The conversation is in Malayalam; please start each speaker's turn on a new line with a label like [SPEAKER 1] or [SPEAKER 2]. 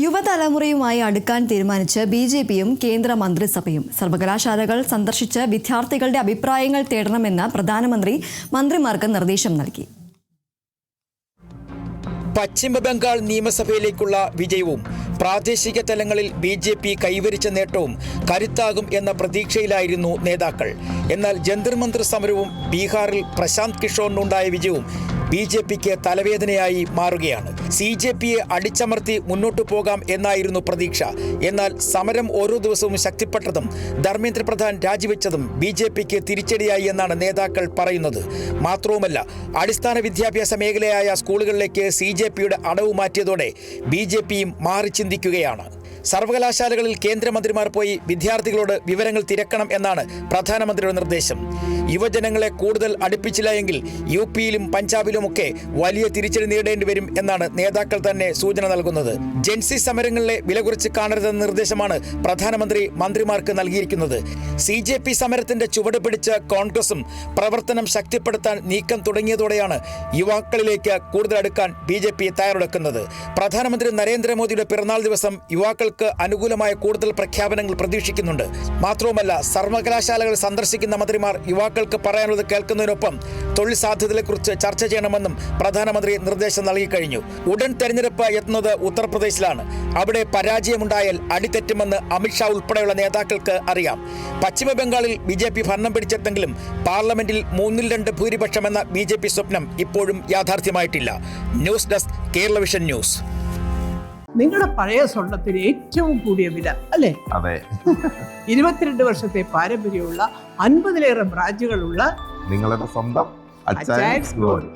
[SPEAKER 1] യുവതലമുറയുമായി അടുക്കാൻ തീരുമാനിച്ച് ബിജെപിയും കേന്ദ്ര മന്ത്രിസഭയും സർവകലാശാലകൾ സന്ദർശിച്ച് വിദ്യാർത്ഥികളുടെ അഭിപ്രായങ്ങൾ തേടണമെന്ന് പ്രധാനമന്ത്രി മന്ത്രിമാർക്ക് നിർദ്ദേശം നൽകി.
[SPEAKER 2] പശ്ചിമബംഗാൾ നിയമസഭയിലേക്കുള്ള വിജയവും പ്രാദേശിക തലങ്ങളിൽ ബിജെപി കൈവരിച്ച നേട്ടവും കരുത്താകും എന്ന പ്രതീക്ഷയിലായിരുന്നു നേതാക്കൾ. എന്നാൽ ജന്തർ മന്ദിർ സമരവും ബീഹാറിൽ പ്രശാന്ത് കിഷോറിനുണ്ടായ വിജയവും ബിജെപിക്ക് തലവേദനയായി മാറുകയാണ്. CJPയെ അടിച്ചമർത്തി മുന്നോട്ടു പോകാം എന്നായിരുന്നു പ്രതീക്ഷ. എന്നാൽ സമരം ഓരോ ദിവസവും ശക്തിപ്പെട്ടതും ധർമ്മേന്ദ്ര പ്രധാൻ രാജിവെച്ചതും ബിജെപിക്ക് തിരിച്ചടിയായി എന്നാണ് നേതാക്കൾ പറയുന്നത്. മാത്രവുമല്ല, അടിസ്ഥാന വിദ്യാഭ്യാസ മേഖലയായ സ്കൂളുകളിലേക്ക് CJPയുടെ അടവ് മാറ്റിയതോടെ ബിജെപിയും മാറി ചിന്തിക്കുകയാണ്. സർവകലാശാലകളിൽ കേന്ദ്രമന്ത്രിമാർ പോയി വിദ്യാർത്ഥികളോട് വിവരങ്ങൾ തിരക്കണം എന്നാണ് പ്രധാനമന്ത്രിയുടെ നിർദ്ദേശം. യുവജനങ്ങളെ കൂടുതൽ അടുപ്പിച്ചില്ല എങ്കിൽ UPയിലും പഞ്ചാബിലുമൊക്കെ വലിയ തിരിച്ചടി നേരിടേണ്ടി വരും എന്നാണ് നേതാക്കൾ തന്നെ സൂചന നൽകുന്നത്. ജെൻസി സമരങ്ങളിലെ വില കുറച്ച് കാണരുതെന്ന നിർദ്ദേശമാണ് പ്രധാനമന്ത്രി മന്ത്രിമാർക്ക് നൽകിയിരിക്കുന്നത്. CJP സമരത്തിന്റെ ചുവട് പിടിച്ച് കോൺഗ്രസും പ്രവർത്തനം ശക്തിപ്പെടുത്താൻ നീക്കം തുടങ്ങിയതോടെയാണ് യുവാക്കളിലേക്ക് കൂടുതൽ അടുക്കാൻ BJP തയ്യാറെടുക്കുന്നത്. പ്രധാനമന്ത്രി നരേന്ദ്രമോദിയുടെ പിറന്നാൾ ദിവസം യുവാക്കൾക്ക് അനുകൂലമായ കൂടുതൽ പ്രഖ്യാപനങ്ങൾ പ്രതീക്ഷിക്കുന്നുണ്ട്. മാത്രവുമല്ല, സർവകലാശാലകൾ സന്ദർശിക്കുന്ന മന്ത്രിമാർ യുവാക്കൾക്ക് പറയാനുള്ളത് കേൾക്കുന്നതിനൊപ്പം തൊഴിൽ സാധ്യതകളെക്കുറിച്ച് ചർച്ച ചെയ്യണമെന്നും പ്രധാനമന്ത്രി നിർദ്ദേശം നൽകിക്കഴിഞ്ഞു. ഉടൻ തെരഞ്ഞെടുപ്പ് എത്തുന്നത് ഉത്തർപ്രദേശിലാണ്. അവിടെ പരാജയമുണ്ടായാൽ അടിതെറ്റുമെന്ന് അമിത്ഷാ ഉൾപ്പെടെയുള്ള നേതാക്കൾക്ക് അറിയാം. പശ്ചിമബംഗാളിൽ BJP ഭരണം പിടിച്ചെത്തെങ്കിലും പാർലമെന്റിൽ 3/2 ഭൂരിപക്ഷം എന്ന BJP സ്വപ്നം ഇപ്പോഴും യാഥാർത്ഥ്യമായിട്ടില്ല. News desk Kerala vision news.
[SPEAKER 3] നിങ്ങളുടെ പഴയ സ്വർണത്തിന് ഏറ്റവും കൂടിയ വില അല്ലേ?
[SPEAKER 4] അതെ.
[SPEAKER 3] 22 വർഷത്തെ പാരമ്പര്യമുള്ള 50-ലേറെ ബ്രാഞ്ചുകളുള്ള
[SPEAKER 4] നിങ്ങളുടെ സ്വന്തം അച്ചയൻസ് ഗോൾഡ്.